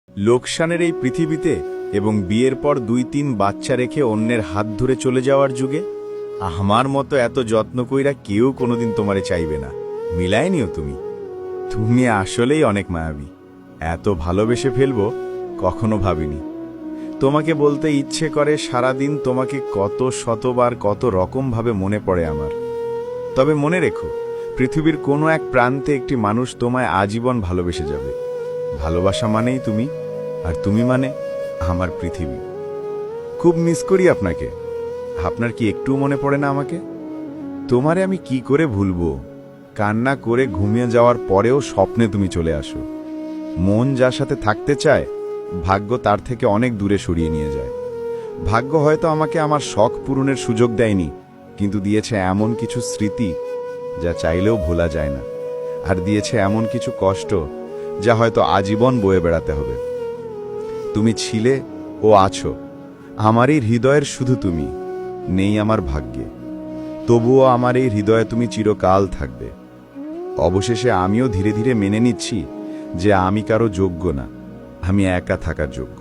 লোকসানের এই পৃথিবীতে এবং বিয়ের পর 2-3 বাচ্চা রেখে অন্যের হাত ধরে চলে যাওয়ার যুগে আমার মতো এত যত্ন কইরা কেউ কোনোদিন তোমারে চাইবে না। মিলায়নিও তুমি। তুমি আসলেই অনেক মায়াবী। এত ভালোবেসে ফেলবো কখনো ভাবিনি। তোমাকে বলতে ইচ্ছে করে সারাদিন তোমাকে কত শতবার কত রকমভাবে মনে পড়ে আমার। তবে মনে রেখো, পৃথিবীর কোনো এক প্রান্তে একটি মানুষ তোমায় আজীবন ভালোবেসে যাবে। ভালোবাসা মানেই তুমি, আর তুমি মানে আমার পৃথিবী। খুব মিস করি আপনাকে। আপনার কি একটুও মনে পড়ে না আমাকে? তোমারে আমি কি করে ভুলবো? কান্না করে ঘুমিয়ে যাওয়ার পরেও স্বপ্নে তুমি চলে আসো। মন যার সাথে থাকতে চায়, ভাগ্য তার থেকে অনেক দূরে সরিয়ে নিয়ে যায়। ভাগ্য হয়তো আমাকে আমার শখ পূরণের সুযোগ দেয়নি, কিন্তু দিয়েছে এমন কিছু স্মৃতি যা চাইলেও ভোলা যায় না, আর দিয়েছে এমন কিছু কষ্ট যা হয়তো আজীবন বয়ে বেড়াতে হবে। তুমি ছিলে ও আছো আমার এই হৃদয়ের, শুধু তুমি নেই আমার ভাগ্যে। তবুও আমার এই হৃদয়ে তুমি চিরকাল থাকবে। অবশেষে আমিও ধীরে ধীরে মেনে নিচ্ছি যে আমি কারো যোগ্য না, আমি একা থাকার যোগ্য।